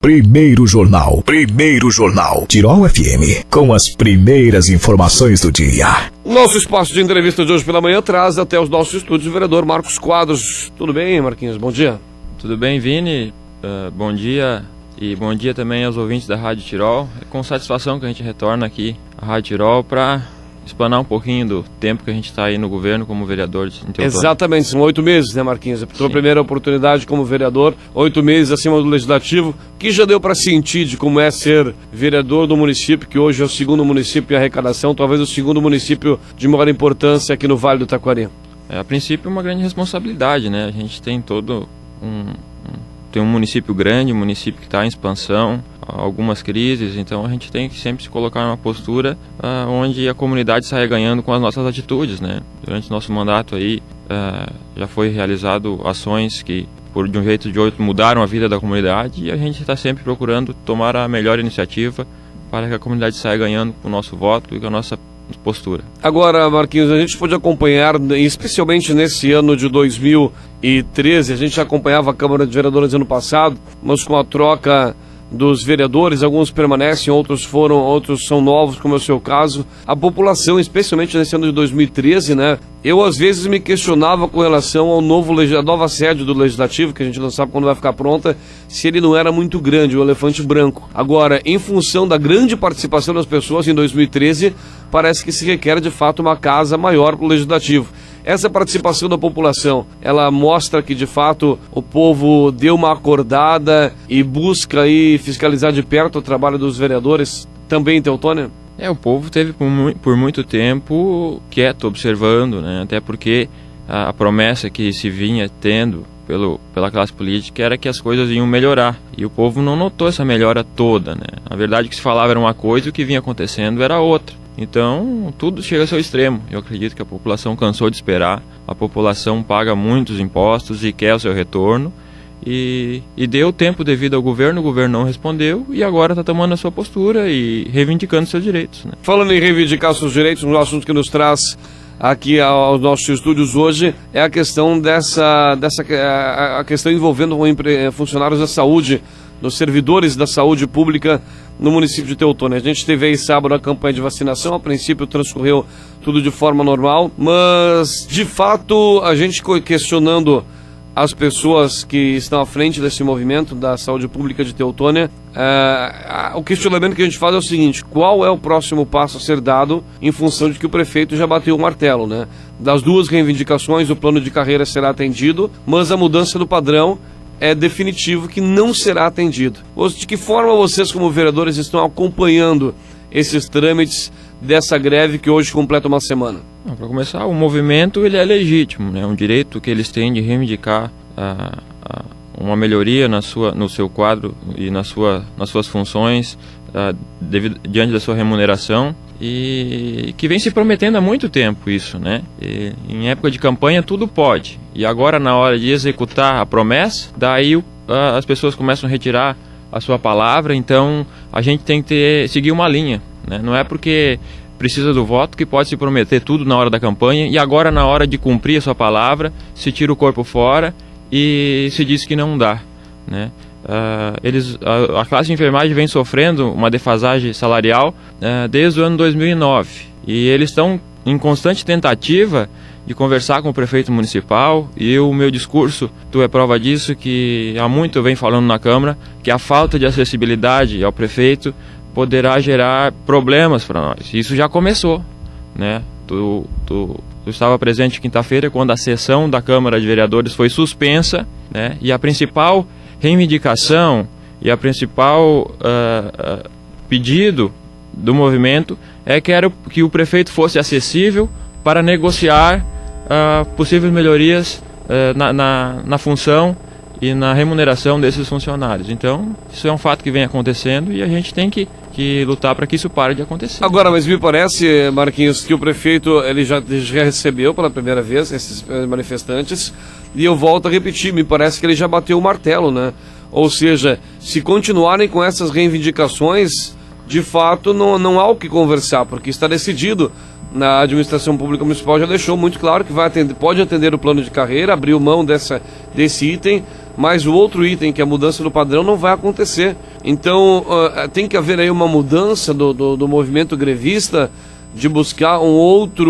Primeiro Jornal. Tirol FM, com as primeiras informações do dia. Nosso espaço de entrevista de hoje pela manhã traz até os nossos estúdios o vereador Marcos Quadros. Tudo bem, Marquinhos? Bom dia. Tudo bem, Vini? Bom dia e bom dia também aos ouvintes da Rádio Tirol. É com satisfação que a gente retorna aqui à Rádio Tirol para explanar um pouquinho do tempo que a gente está aí no governo como vereador de Teutônia. Exatamente, são 8 meses, né, Marquinhos? A tua primeira oportunidade como vereador, 8 meses acima do Legislativo. Que já deu para sentir de como é ser vereador do município, que hoje é o segundo município em arrecadação, talvez o segundo município de maior importância aqui no Vale do Taquari? A princípio, uma grande responsabilidade, né? A gente tem tem um município grande, um município que está em expansão, algumas crises, então a gente tem que sempre se colocar numa postura onde a comunidade saia ganhando com as nossas atitudes, né? Durante o nosso mandato aí já foi realizado ações que, de um jeito ou de outro, mudaram a vida da comunidade, e a gente está sempre procurando tomar a melhor iniciativa para que a comunidade saia ganhando com o nosso voto e com a nossa postura. Agora, Marquinhos, a gente pode acompanhar, especialmente nesse ano de 2013, a gente acompanhava a Câmara de Vereadores ano passado, mas com a troca dos vereadores, alguns permanecem, outros são novos, como é o seu caso. A população, especialmente nesse ano de 2013, né? Eu às vezes me questionava com relação ao a nova sede do Legislativo, que a gente não sabe quando vai ficar pronta, se ele não era muito grande, o elefante branco. Agora, em função da grande participação das pessoas em 2013, parece que se requer de fato uma casa maior para o Legislativo. Essa participação da população, ela mostra que de fato o povo deu uma acordada e busca aí fiscalizar de perto o trabalho dos vereadores também em Teutônia? O povo teve por muito tempo quieto, observando, né? Até porque a promessa que se vinha tendo pela classe política era que as coisas iam melhorar, e o povo não notou essa melhora toda, né? A verdade que se falava era uma coisa e o que vinha acontecendo era outra. Então, tudo chega ao seu extremo. Eu acredito que a população cansou de esperar, a população paga muitos impostos e quer o seu retorno, e deu tempo devido ao governo, o governo não respondeu, e agora está tomando a sua postura e reivindicando seus direitos, né? Falando em reivindicar seus direitos, um assunto que nos traz aqui aos nossos estúdios hoje é a questão a questão envolvendo funcionários da saúde, dos servidores da saúde pública no município de Teutônia. A gente teve aí sábado a campanha de vacinação, a princípio transcorreu tudo de forma normal, mas de fato a gente questionando as pessoas que estão à frente desse movimento da saúde pública de Teutônia, o questionamento que a gente faz é o seguinte: qual é o próximo passo a ser dado em função de que o prefeito já bateu o martelo, né? Das duas reivindicações, o plano de carreira será atendido, mas a mudança do padrão é definitivo que não será atendido. De que forma vocês, como vereadores, estão acompanhando esses trâmites dessa greve que hoje completa uma semana? Para começar, o movimento ele é legítimo, né? É um direito que eles têm de reivindicar uma melhoria no seu quadro e nas suas funções, diante da sua remuneração, e que vem se prometendo há muito tempo isso, né? E, em época de campanha tudo pode, e agora na hora de executar a promessa, daí as pessoas começam a retirar a sua palavra. Então a gente tem que seguir uma linha, né? Não é porque precisa do voto que pode se prometer tudo na hora da campanha e agora na hora de cumprir a sua palavra se tira o corpo fora e se diz que não dá, né? A classe de enfermagem vem sofrendo uma defasagem salarial desde o ano 2009, e eles estão em constante tentativa de conversar com o prefeito municipal, e o meu discurso, tu é prova disso, que há muito eu venho falando na Câmara, que a falta de acessibilidade ao prefeito poderá gerar problemas para nós. Isso já começou, né? Tu estava presente quinta-feira quando a sessão da Câmara de Vereadores foi suspensa, né? E a principal reivindicação e a principal pedido do movimento era que o prefeito fosse acessível para negociar possíveis melhorias na função e na remuneração desses funcionários. Então, isso é um fato que vem acontecendo e a gente tem que lutar para que isso pare de acontecer. Agora, mas me parece, Marquinhos, que o prefeito ele já recebeu pela primeira vez esses manifestantes, e eu volto a repetir, me parece que ele já bateu o martelo, né? Ou seja, se continuarem com essas reivindicações, de fato não há o que conversar, porque está decidido. Na administração pública municipal já deixou muito claro que pode atender o plano de carreira, abriu mão desse item, mas o outro item, que é a mudança do padrão, não vai acontecer. Então, tem que haver aí uma mudança do movimento grevista de buscar um outro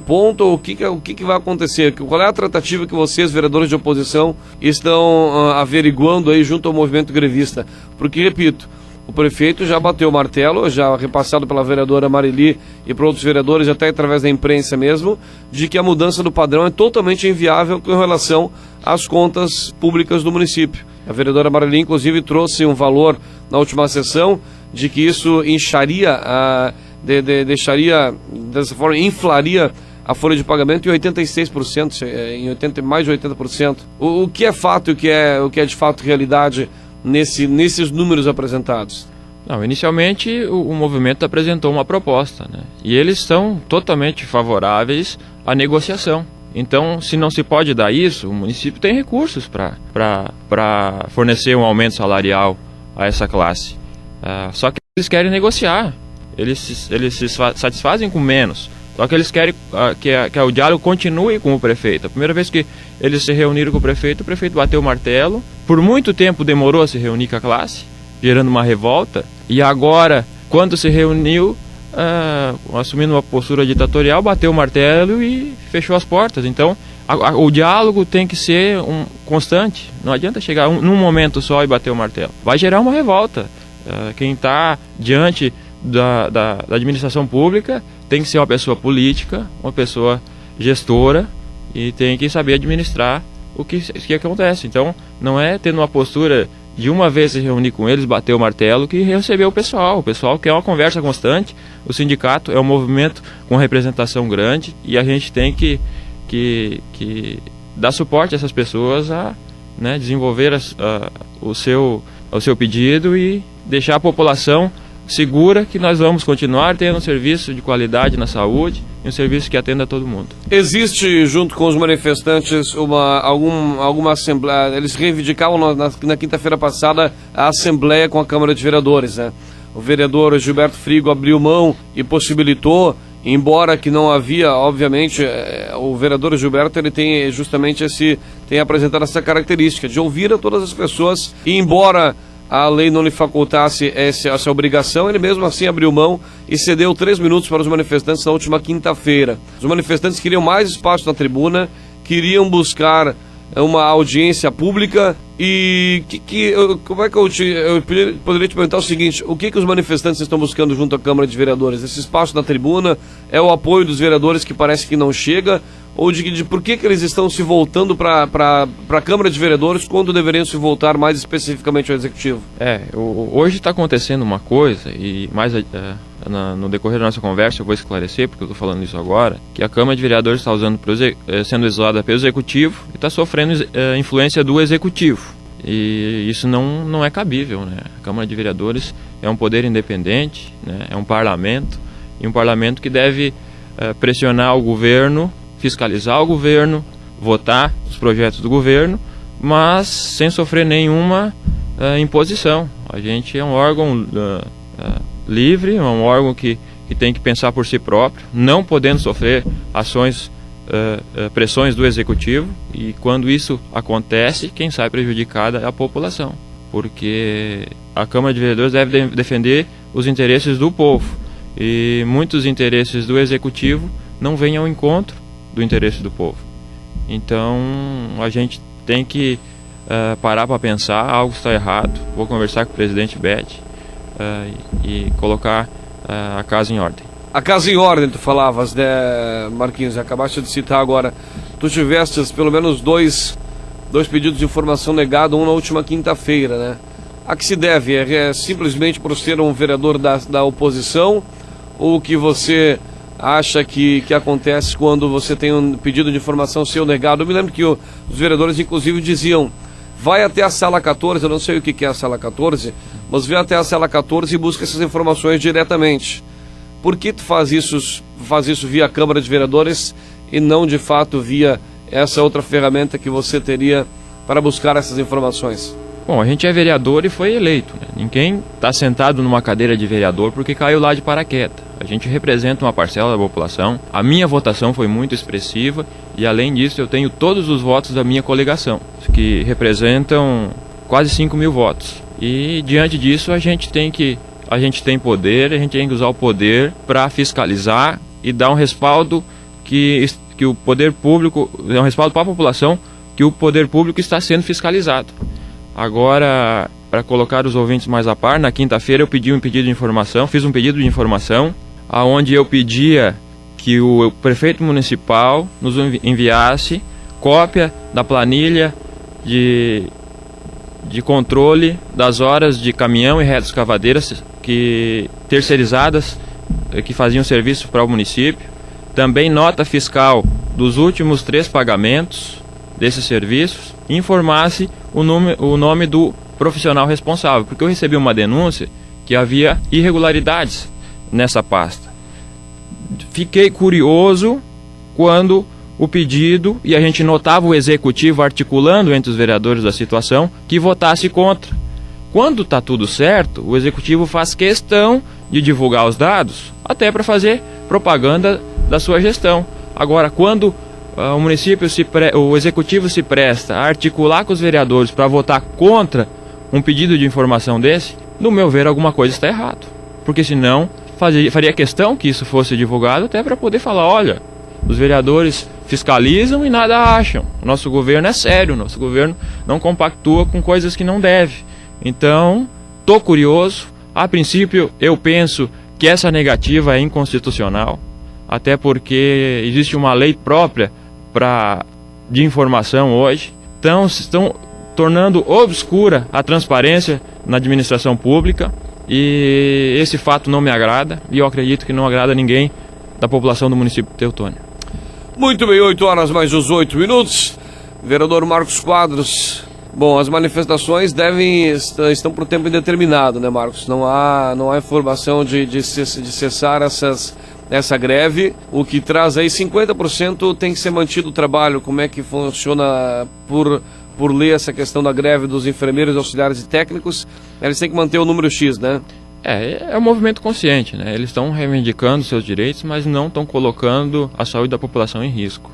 ponto, ou o que vai acontecer? Qual é a tratativa que vocês, vereadores de oposição, estão averiguando aí junto ao movimento grevista? Porque, repito, o prefeito já bateu o martelo, já repassado pela vereadora Marili e por outros vereadores, até através da imprensa mesmo, de que a mudança do padrão é totalmente inviável com relação às contas públicas do município. A vereadora Marili, inclusive, trouxe um valor na última sessão de que isso deixaria, dessa forma, inflaria a folha de pagamento em 86%, mais de 80%. O que é fato e o que é de fato realidade nesses números apresentados? Não, inicialmente o movimento apresentou uma proposta, né? E eles são totalmente favoráveis à negociação. Então, se não se pode dar isso, o município tem recursos para fornecer um aumento salarial a essa classe. Só que eles querem negociar, eles se satisfazem com menos. Só que eles querem que o diálogo continue com o prefeito. A primeira vez que eles se reuniram com o prefeito bateu o martelo. Por muito tempo demorou a se reunir com a classe, gerando uma revolta. E agora, quando se reuniu, assumindo uma postura ditatorial, bateu o martelo e fechou as portas. Então, o diálogo tem que ser constante. Não adianta chegar num momento só e bater o martelo. Vai gerar uma revolta. Quem está diante da administração pública tem que ser uma pessoa política, uma pessoa gestora, e tem que saber administrar o que acontece. Então, não é tendo uma postura de uma vez se reunir com eles, bater o martelo, que recebeu o pessoal. O pessoal quer uma conversa constante. O sindicato é um movimento com representação grande e a gente tem que dar suporte a essas pessoas a, né, desenvolver o seu pedido e deixar a população segura que nós vamos continuar tendo um serviço de qualidade na saúde e um serviço que atenda a todo mundo. Existe, junto com os manifestantes, alguma assembleia? Eles reivindicavam na quinta-feira passada a assembleia com a Câmara de Vereadores, né? O vereador Gilberto Frigo abriu mão e possibilitou, embora que não havia, obviamente, o vereador Gilberto, ele tem justamente tem apresentado essa característica de ouvir a todas as pessoas, e embora a lei não lhe facultasse essa obrigação, ele mesmo assim abriu mão e cedeu 3 minutos para os manifestantes na última quinta-feira. Os manifestantes queriam mais espaço na tribuna, queriam buscar uma audiência pública e como é que eu poderia te perguntar o seguinte: o que os manifestantes estão buscando junto à Câmara de Vereadores? Esse espaço na tribuna é o apoio dos vereadores que parece que não chega, ou de por que eles estão se voltando para a Câmara de Vereadores quando deveriam se voltar mais especificamente ao Executivo? Hoje está acontecendo uma coisa, e mais no decorrer da nossa conversa eu vou esclarecer, porque eu estou falando isso agora, que a Câmara de Vereadores está sendo isolada pelo Executivo e está sofrendo influência do Executivo. E isso não é cabível, né? A Câmara de Vereadores é um poder independente, né? É um parlamento, e um parlamento que deve pressionar o governo, fiscalizar o governo, votar os projetos do governo, mas sem sofrer nenhuma imposição. A gente é um órgão livre, é um órgão que tem que pensar por si próprio, não podendo sofrer pressões do Executivo, e quando isso acontece, quem sai prejudicada é a população, porque a Câmara de Vereadores deve defender os interesses do povo, e muitos interesses do Executivo não vêm ao encontro do interesse do povo. Então a gente tem que parar para pensar, algo está errado. Vou conversar com o presidente Bete e colocar a casa em ordem. A casa em ordem, tu falavas, né, Marquinhos? Acabaste de citar agora. Tu tivestes pelo menos dois pedidos de informação negado, um na última quinta-feira, né? A que se deve? É simplesmente por ser um vereador da oposição, ou que você acha que acontece quando você tem um pedido de informação seu negado? Eu me lembro que os vereadores, inclusive, diziam: vai até a sala 14, eu não sei o que é a sala 14, mas vai até a sala 14 e busca essas informações diretamente. Por que tu faz isso via Câmara de Vereadores e não, de fato, via essa outra ferramenta que você teria para buscar essas informações? Bom, a gente é vereador e foi eleito, né? Ninguém está sentado numa cadeira de vereador porque caiu lá de paraquedas. A gente representa uma parcela da população. A minha votação foi muito expressiva e, além disso, eu tenho todos os votos da minha coligação, que representam quase 5.000 votos. E diante disso a gente tem poder, a gente tem que usar o poder para fiscalizar e dar um respaldo que o poder público, é um respaldo para a população, que o poder público está sendo fiscalizado. Agora, para colocar os ouvintes mais a par, na quinta-feira eu fiz um pedido de informação, aonde eu pedia que o prefeito municipal nos enviasse cópia da planilha de controle das horas de caminhão e retroescavadeiras terceirizadas que faziam serviço para o município. Também nota fiscal dos últimos 3 pagamentos desses serviços. E informasse o nome do profissional responsável, porque eu recebi uma denúncia que havia irregularidades nessa pasta. Fiquei curioso quando o pedido, e a gente notava o executivo articulando entre os vereadores da situação, que votasse contra. Quando está tudo certo, o executivo faz questão de divulgar os dados, até para fazer propaganda da sua gestão. Agora, quando o executivo se presta a articular com os vereadores para votar contra um pedido de informação desse, no meu ver, alguma coisa está errado. Porque senão, faria questão que isso fosse divulgado, até para poder falar, olha, os vereadores fiscalizam e nada acham. Nosso governo é sério, nosso governo não compactua com coisas que não deve. Então, estou curioso. A princípio, eu penso que essa negativa é inconstitucional, até porque existe uma lei própria de informação hoje. Então, estão tornando obscura a transparência na administração pública, e esse fato não me agrada, e eu acredito que não agrada ninguém da população do município de Teutônia. Muito bem, 8 horas mais 18 minutos. Vereador Marcos Quadros. Bom, as manifestações estão por tempo indeterminado, né, Marcos? Não há informação de cessar essa greve, o que traz aí 50% tem que ser mantido o trabalho. Como é que funciona por lei essa questão da greve dos enfermeiros, auxiliares e técnicos? Eles têm que manter o número X, né? É um movimento consciente, né? Eles estão reivindicando seus direitos, mas não estão colocando a saúde da população em risco.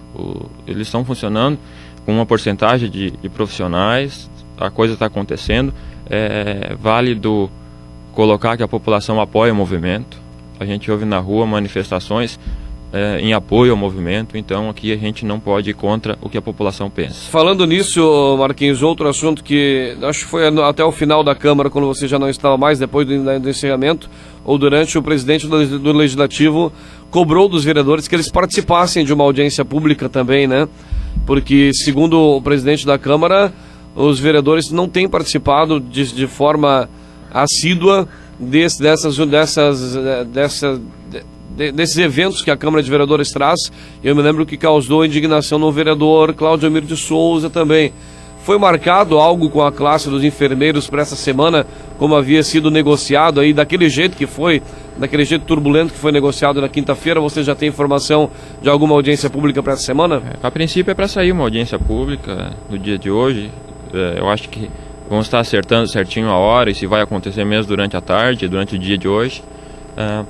Eles estão funcionando com uma porcentagem de profissionais, a coisa está acontecendo. É válido colocar que a população apoia o movimento. A gente ouve na rua manifestações em apoio ao movimento, então aqui a gente não pode ir contra o que a população pensa. Falando nisso, Marquinhos, outro assunto que acho que foi até o final da Câmara, quando você já não estava mais, depois do encerramento, ou durante, o presidente do Legislativo cobrou dos vereadores que eles participassem de uma audiência pública também, né? Porque, segundo o presidente da Câmara, os vereadores não têm participado de forma assídua desses eventos que a Câmara de Vereadores traz. Eu me lembro que causou indignação no vereador Cláudio Emir de Souza também. Foi marcado algo com a classe dos enfermeiros para essa semana, como havia sido negociado aí, daquele jeito que foi, daquele jeito turbulento que foi negociado na quinta-feira? Você já tem informação de alguma audiência pública para essa semana? A princípio é para sair uma audiência pública no dia de hoje. Eu acho que vamos estar acertando certinho a hora, e se vai acontecer mesmo durante a tarde, durante o dia de hoje,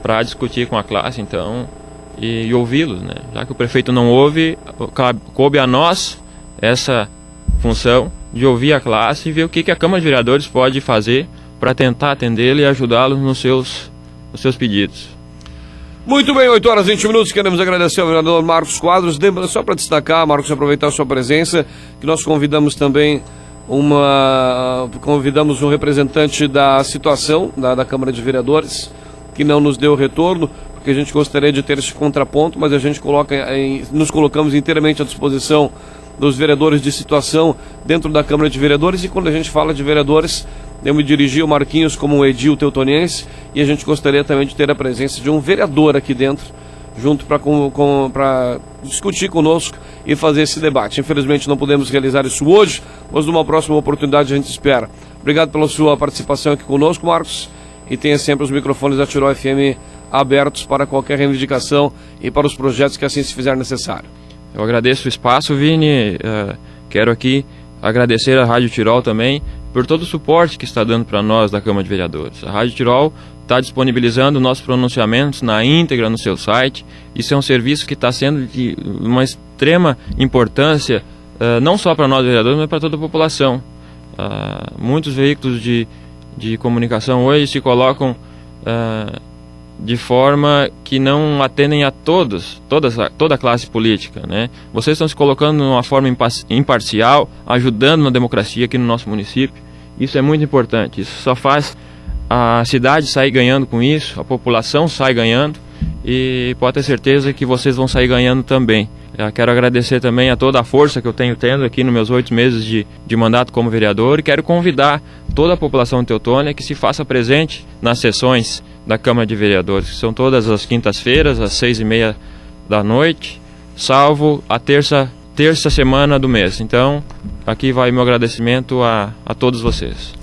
para discutir com a classe, então, e ouvi-los, né? Já que o prefeito não ouve, coube a nós essa função de ouvir a classe e ver o que a Câmara de Vereadores pode fazer para tentar atendê-lo e ajudá-los nos seus pedidos. Muito bem, 8 horas e 20 minutos, queremos agradecer ao vereador Marcos Quadros. Só para destacar, Marcos, aproveitar a sua presença, que nós convidamos também um representante da situação da Câmara de Vereadores, que não nos deu retorno, porque a gente gostaria de ter esse contraponto, mas a gente nos colocamos inteiramente à disposição dos vereadores de situação dentro da Câmara de Vereadores. E quando a gente fala de vereadores, eu me dirigi ao Marquinhos como um edil teutoniense, e a gente gostaria também de ter a presença de um vereador aqui dentro, junto para discutir conosco e fazer esse debate. Infelizmente não podemos realizar isso hoje, mas numa próxima oportunidade a gente espera. Obrigado pela sua participação aqui conosco, Marcos, e tenha sempre os microfones da Tirol FM abertos para qualquer reivindicação e para os projetos que assim se fizer necessário. Eu agradeço o espaço, Vini. Quero aqui agradecer à Rádio Tirol também por todo o suporte que está dando para nós da Câmara de Vereadores. A Rádio Tirol está disponibilizando nossos pronunciamentos na íntegra no seu site. Isso é um serviço que está sendo de uma extrema importância, não só para nós vereadores, mas para toda a população. Muitos veículos de de comunicação hoje se colocam de forma que não atendem a toda a classe política, né? Vocês estão se colocando de uma forma imparcial, ajudando na democracia aqui no nosso município. Isso é muito importante. Isso só faz a cidade sair ganhando com isso, a população sai ganhando, e pode ter certeza que vocês vão sair ganhando também. Eu quero agradecer também a toda a força que eu tenho tendo aqui nos meus 8 meses de mandato como vereador, e quero convidar toda a população de Teutônia que se faça presente nas sessões da Câmara de Vereadores, que são todas as quintas-feiras, às 6h30 da noite, salvo a terça semana do mês. Então, aqui vai meu agradecimento a todos vocês.